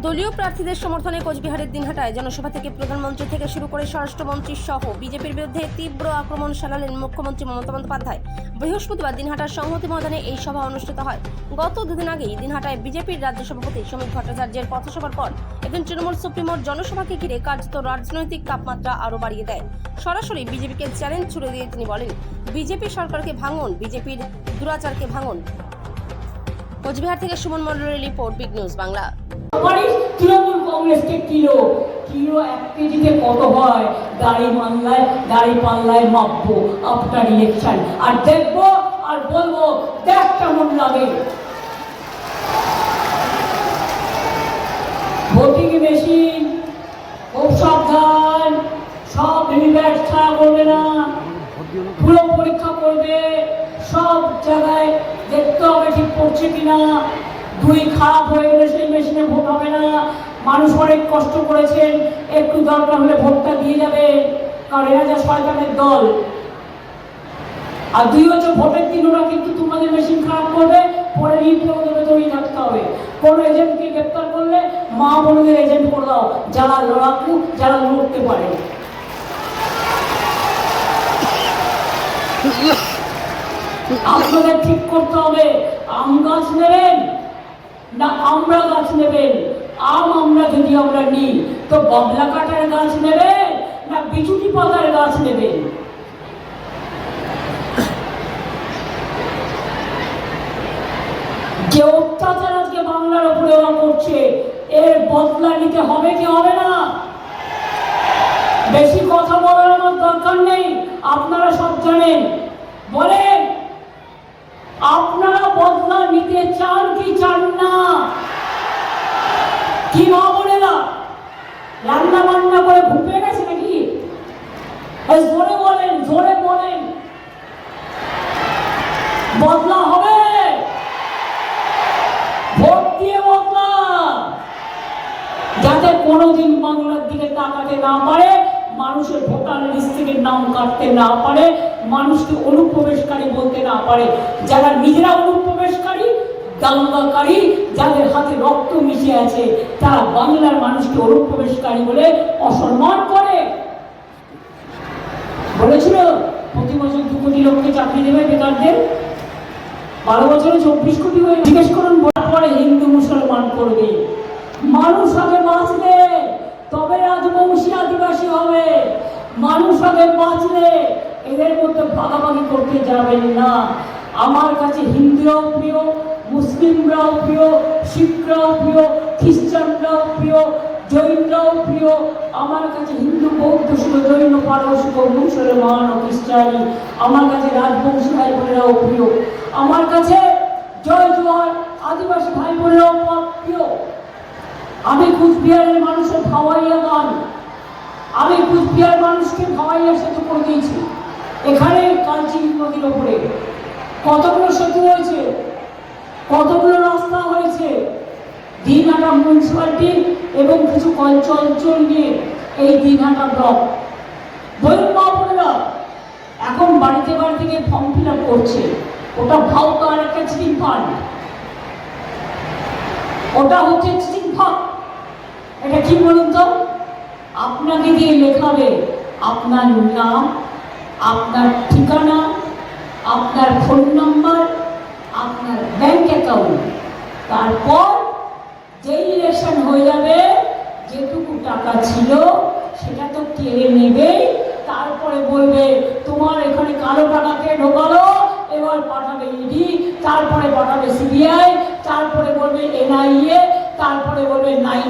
দলীয় প্রার্থীদের সমর্থনে কোচবিহারের দিনহাটায় জনসভা থেকে প্রধানমন্ত্রী থেকে শুরু করে স্বরাষ্ট্রমন্ত্রী সহ বিজেপির বিরুদ্ধে তীব্র আক্রমণ চালালেন মুখ্যমন্ত্রী মমতা বন্দ্যোপাধ্যায়। বৃহস্পতিবার দিনহাটার সংহতি ময়দানে এই সভা অনুষ্ঠিত হয়। গত দুদিন আগেই দিনহাটায় বিজেপির রাজ্য সভাপতি সমীর ভট্টাচার্যের পথসভার পর একজন তৃণমূল সুপ্রিমোর জনসভাকে ঘিরে কার্যত রাজনৈতিক তাপমাত্রা আরও বাড়িয়ে দেয়। সরাসরি বিজেপিকে চ্যালেঞ্জ ছুড়ে দিয়ে তিনি বলেন, বিজেপি সরকারকে ভাঙুন, বিজেপির দুরাচারকে ভাঙুন। কোচবিহার থেকে সুমন মণ্ডলের report, big news Bangla. Trinamool কংগ্রেসকে কিলো এক কেজিতে কত হয় দাড়ি পাল্লায় মাপবো আপনার ইলেকশন, আর দেখবো আর বলবো দেখ কেমন লাগে। ভোটিং মেশিন খুব সাবধান, সব ভিভিপ্যাট ছাড়া করবে না, পুরো পরীক্ষা করবে, সব জায়গায় দেখতে হবে ঠিক করছে কিনা। দুই খারাপ হয়ে গেলে সেই মেশিনে ভোট হবে না। মানুষ অনেক কষ্ট করেছেন, একটু দরকার হলে ভোটটা দিয়ে যাবে, কারণ এরা যা শয়তানের দল। আর দুই হচ্ছে ভোটের দিন ওরা কিন্তু তোমাদের মেশিন খারাপ করবে, পরে রিপ্লেও দেবে, তৈরি থাকতে হবে। কোনো এজেন্টকে গ্রেপ্তার করলে মা বোনদের এজেন্ট করে দাও, যারা লড়াকু, যারা লড়তে পারে। আপনাদের ঠিক করতে হবে, আম গাছ নেবেন না আমরা গাছ নেবেন। আম আমরা যদি আমরা নিই তো ববলা কাঠের গাছ নেবেন না বিচুটি পাতার গাছ নেবেন। যে অত্যাচার আজকে বাংলার উপরে ওরা করছে, এর বদলা নিতে হবে কি হবে না? বেশি কথা বলার আমার দরকার নেই, আপনারা সব জানেন। বলেন, আপনারা বদলা নিতে চান কি চান না? কি মা বলে না রান্না বান্না করে ভুপে গেছে নাকি? জোরে বলেন, জোরে বলেন, বদলা হবে, ভোট দিয়ে বদলা, যাতে কোনোদিন বাংলার দিকে তাকাতে না পারে, মানুষের ভোটার লিস্ট থেকে নাম কাটতে না পারে, মানুষকে অনুপ্রবেশকারী বলতে না পারে। যারা নিজেরা অনুপ্রবেশকারী, দাঙ্গাকারী, যাদের হাতে রক্ত মিশে আছে, তারা বাংলার মানুষকে অনুপ্রবেশকারী বলে অসম্মান করে। বলেছিল প্রতি বছর 2 কোটি লোককে চাকরি দেবে বেকারদের, 12 বছরে 24 কোটি হয়ে। জিজ্ঞেস করুন পরে হিন্দু মুসলমান করবে। মানুষ আগে বাঁচলে তবে রাজবংশী আদিবাসী হবে। মানুষ আগে বাঁচলে এদের মধ্যে ভাগাভাগি করতে যাবেন না। আমার কাছে হিন্দুরাও প্রিয়, মুসলিমরাও প্রিয়, শিখরাও প্রিয়, খ্রিস্টানরাও প্রিয়, জৈনরাও প্রিয়। আমার কাছে হিন্দু, বৌদ্ধ, শুধু জৈন, পারস্য, মুসলমান ও খ্রিস্টানি। আমার কাছে রাজবংশী ভাই বোনেরাও প্রিয়। আমার কাছে জয় জোয়ার আদিবাসী ভাই বোনেরাও প্রিয়। আমি কুচবিহারের মানুষের ভাওয়াইয়া গান, আমি কুচবিহার মানুষকে ভাওয়াইয়া সেতু করে দিয়েছি। এখানে কালচিনি নদীর ওপরে কতগুলো সেতু হয়েছে, কতগুলো রাস্তা হয়েছে। দিনহাটা মিউনিসিপালিটি এবং কিছু অঞ্চল নিয়ে এই দিনহাটা ব্লক। বলুন মা বোনেরা, এখন বাড়িতে বাড়িতে গিয়ে ফর্ম ফিল আপ করছে। ওটা ভাওতা আর একটা চিটিং ফান্ড, ওটা হচ্ছে চিটিং ফান্ড। এটা কি বলুন তো? আপনাকে দিয়ে লেখাবে আপনার নাম, আপনার ঠিকানা, আপনার ফোন নাম্বার, আপনার ব্যাংক অ্যাকাউন্ট। তারপর যেই ইলেকশন হয়ে যাবে, যেটুকু টাকা ছিল সেটা তো কেড়ে নেবে। তারপরে বলবে তোমার এখানে কালো টাকাকে ঢোকালো, এবার পাঠাবে ইডি, তারপরে পাঠাবে সিবিআই, তারপরে বলবে এনআইএ, তারপরে বলবে নাই